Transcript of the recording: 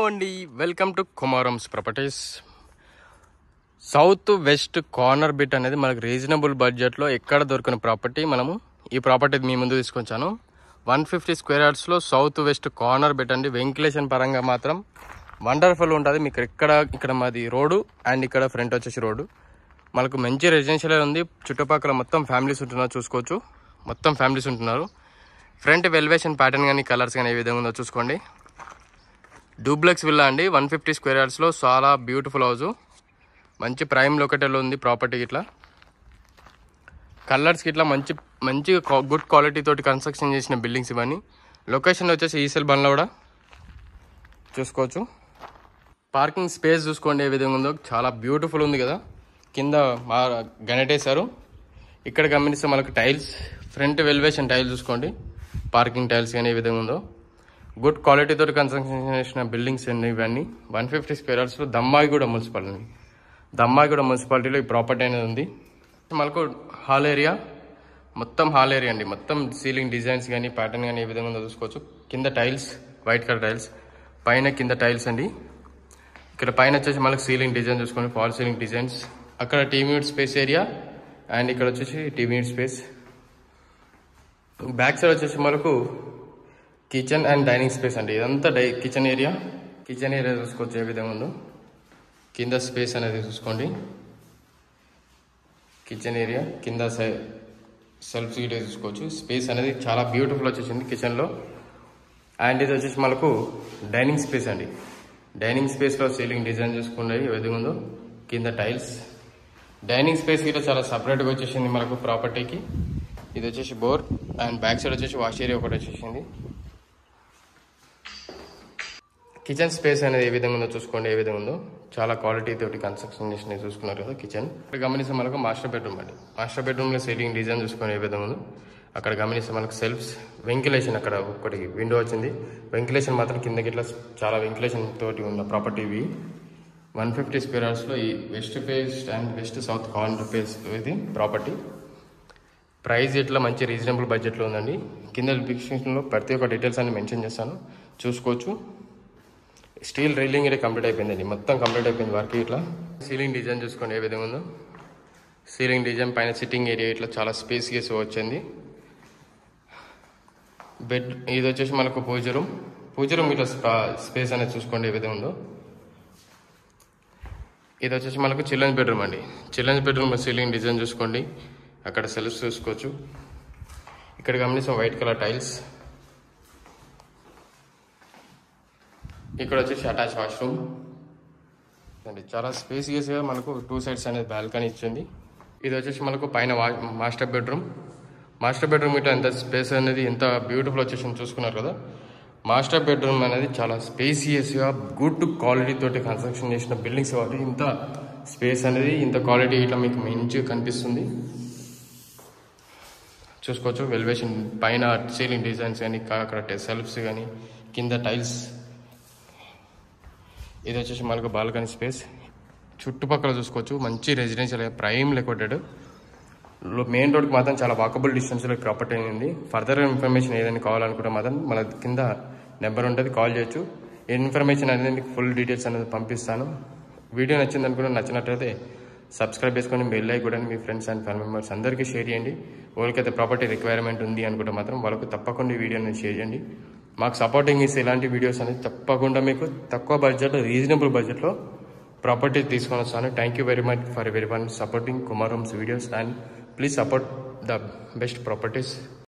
అండి welcome to Kumaram's properties. South west corner bit అనేది మనకు రీజనబుల్ బడ్జెట్లో ఎక్కడ దొరికిన ప్రాపర్టీ. మనము ఈ ప్రాపర్టీ మీ ముందు తీసుకొచ్చాను. 150 స్క్వేర్ యార్డ్స్లో సౌత్ వెస్ట్ కార్నర్ బిట్ అండి. వెంటిలేషన్ పరంగా మాత్రం వండర్ఫుల్ ఉంటుంది. మీకు ఇక్కడ మాది రోడ్డు అండ్ ఇక్కడ ఫ్రంట్ వచ్చేసి రోడ్డు. మనకు మంచి రెసిడెన్షియల్ ఉంది. చుట్టుపక్కల మొత్తం ఫ్యామిలీస్ ఉంటున్నారు, చూసుకోవచ్చు. మొత్తం ఫ్యామిలీస్ ఉంటున్నారు. ఫ్రంట్ వెల్వేషన్ ప్యాటర్న్ కానీ కలర్స్ కానీ ఏ విధంగా ఉందో చూసుకోండి. డూప్లెక్స్ విల్లా అండి. 150 స్క్వేర్ యార్డ్స్లో చాలా బ్యూటిఫుల్ హౌస్. మంచి ప్రైమ్ లొకేటర్లో ఉంది ప్రాపర్టీ. ఇట్లా కలర్స్కి ఇట్లా మంచి గుడ్ క్వాలిటీ తోటి కన్స్ట్రక్షన్ చేసిన బిల్డింగ్స్ ఇవన్నీ. లొకేషన్ వచ్చేసి ఈసెల్ బండ్లో కూడా చూసుకోవచ్చు. పార్కింగ్ స్పేస్ చూసుకోండి ఏ విధంగా ఉందో, చాలా బ్యూటిఫుల్ ఉంది కదా. కింద గనెటేశారు. ఇక్కడ గమనిస్తే మనకు టైల్స్, ఫ్రంట్ వెల్వేషన్ టైల్స్ చూసుకోండి. పార్కింగ్ టైల్స్ కానీ ఏ విధంగా ఉందో, గుడ్ క్వాలిటీ తోటి కన్స్ట్రక్షన్ చేసిన బిల్డింగ్స్ అండి ఇవన్నీ. 150 స్క్వేర్ యార్డ్స్లో దమ్మాయిగూడ మున్సిపాలిటీలో ఈ ప్రాపర్టీ అనేది ఉంది. మనకు హాల్ ఏరియా, మొత్తం హాల్ ఏరియా అండి. మొత్తం సీలింగ్ డిజైన్స్ కానీ ప్యాటర్న్ కానీ ఏ విధంగా ఉందో చూసుకోవచ్చు. కింద టైల్స్, వైట్ కలర్ టైల్స్, పైన కింద టైల్స్ అండి. ఇక్కడ పైన వచ్చేసి మనకు సీలింగ్ డిజైన్ చూసుకోండి, ఫాల్ సీలింగ్ డిజైన్స్. అక్కడ TV unit space area and ఇక్కడ వచ్చేసి TV unit space. Back side వచ్చేసి మనకు కిచెన్ అండ్ డైనింగ్ స్పేస్ అండి. ఇదంతా కిచెన్ ఏరియా చూసుకోవచ్చు ఏ విధంగా ఉందో. కింద స్పేస్ అనేది చూసుకోండి. కిచెన్ ఏరియా కింద సెల్ఫ్స్ గిటే చూసుకోవచ్చు. స్పేస్ అనేది చాలా బ్యూటిఫుల్ వచ్చేసింది కిచెన్లో. అండ్ ఇది వచ్చేసి మనకు డైనింగ్ స్పేస్ అండి. డైనింగ్ స్పేస్లో సీలింగ్ డిజైన్ చూసుకోండి ఏ విధంగా ఉందో. కింద టైల్స్, డైనింగ్ స్పేస్ గిట్లా చాలా సపరేట్గా వచ్చేసింది మనకు ప్రాపర్టీకి. ఇది వచ్చేసి బోర్ అండ్ బ్యాక్ సైడ్ వచ్చేసి వాష్ ఏరియా ఒకటి వచ్చేసింది. కిచెన్ స్పేస్ అనేది ఏ విధంగా ఉందో చూసుకోండి ఏ విధంగా ఉందో. చాలా క్వాలిటీ తోటి కన్స్ట్రక్షన్ చేసి చూసుకున్నారు కదా కిచెన్. ఇక్కడ గమనిస్తే మనకు మాస్టర్ బెడ్రూమ్ అండి. మాస్టర్ బెడ్రూమ్లో సీలింగ్ డిజైన్ చూసుకొని ఏ విధంగా ఉందో. అక్కడ గమనిస్తే మనకు సెల్ఫ్స్, వెంటిలేషన్ అక్కడ ఒకటి విండో వచ్చింది. వెంటిలేషన్ మాత్రం కిందకి ఇట్లా చాలా వెంటిలేషన్ తోటి ఉన్న ప్రాపర్టీ ఇవి. 150 స్క్వేర్ యార్డ్స్లో ఈ west face and west south corner face ఇది ప్రాపర్టీ. ప్రైస్ ఇట్లా మంచి రీజనబుల్ బడ్జెట్లో ఉందండి. కింద డిస్క్రిప్షన్లో ప్రతి ఒక్క డీటెయిల్స్ అన్ని మెన్షన్ చేస్తాను, చూసుకోవచ్చు. స్టీల్ రైలింగ్ ఇది కంప్లీట్ అయిపోయిందండి. మొత్తం కంప్లీట్ అయిపోయింది వర్క్. ఇట్లా సీలింగ్ డిజైన్ చూసుకోండి ఏ విధంగా ఉందో. సీలింగ్ డిజైన్ పైన సిట్టింగ్ ఏరియా ఇట్లా చాలా స్పేసియస్ వచ్చింది. బెడ్ ఇది వచ్చేసి మనకు పూజ రూమ్ ఇట్లా స్పేస్ అనేది చూసుకోండి ఏ విధంగా ఉందో. ఇది వచ్చేసి మనకు చిల్డ్రన్స్ బెడ్రూమ్ అండి. చిల్డ్రన్స్ బెడ్రూమ్ సీలింగ్ డిజైన్ చూసుకోండి. అక్కడ సెల్ఫ్స్ చూసుకోవచ్చు. ఇక్కడ గమనిస్తాం వైట్ కలర్ టైల్స్. ఇక్కడ వచ్చేసి అటాచ్ వాష్రూమ్ అండి. చాలా స్పేసియస్గా మనకు 2 సైడ్స్ అనేది బాల్కనీ ఇచ్చింది. ఇది వచ్చేసి మనకు పైన మాస్టర్ బెడ్రూమ్ ఇట్లా ఎంత స్పేస్ అనేది ఎంత బ్యూటిఫుల్ వచ్చేసి చూసుకున్నారు కదా. మాస్టర్ బెడ్రూమ్ అనేది చాలా స్పేసియస్గా గుడ్ క్వాలిటీ తోటి కన్స్ట్రక్షన్ చేసిన బిల్డింగ్స్ కాబట్టి ఇంత స్పేస్ అనేది ఇంత క్వాలిటీ ఇట్లా మీకు మంచిగా కనిపిస్తుంది, చూసుకోవచ్చు. వెల్వేషన్ పైన సీలింగ్ డిజైన్స్ కానీ అక్కడ సెల్ఫ్స్ కానీ కింద టైల్స్. ఇది వచ్చేసి మనకు బాల్కనీ స్పేస్. చుట్టుపక్కల చూసుకోవచ్చు మంచి రెసిడెన్షియల్ ప్రైమ్ లొకేటెడ్. మెయిన్ రోడ్కి మాత్రం చాలా వాకబుల్ డిస్టెన్స్లో ప్రాపర్టీ ఉంది. ఫర్దర్ ఇన్ఫర్మేషన్ ఏదైనా కావాలనుకుంటే మాత్రం మన కింద నెంబర్ ఉంటుంది, కాల్ చేయొచ్చు. ఈ ఇన్ఫర్మేషన్ అనేది మీకు ఫుల్ డీటెయిల్స్ అనేది పంపిస్తాను. వీడియో నచ్చింది అనుకుంటే నచ్చినట్లయితే సబ్స్క్రైబ్ చేసుకొని బెల్ కూడా మీ ఫ్రెండ్స్ అండ్ ఫ్యామిలీ మెంబర్స్ అందరికీ షేర్ చేయండి. ఎవరికైతే ప్రాపర్టీ రిక్వైర్మెంట్ ఉంది అనుకుంటే మాత్రం వాళ్ళకు తప్పకుండా ఈ వీడియోని షేర్ చేయండి. మాకు సపోర్టింగ్ ఇస్తే ఇలాంటి వీడియోస్ అనేది తప్పకుండా మీకు తక్కువ బడ్జెట్లో రీజనబుల్ బడ్జెట్లో ప్రాపర్టీ తీసుకొని వస్తాను. Thank you very much for everyone supporting Kumaram's videos and please support the best properties.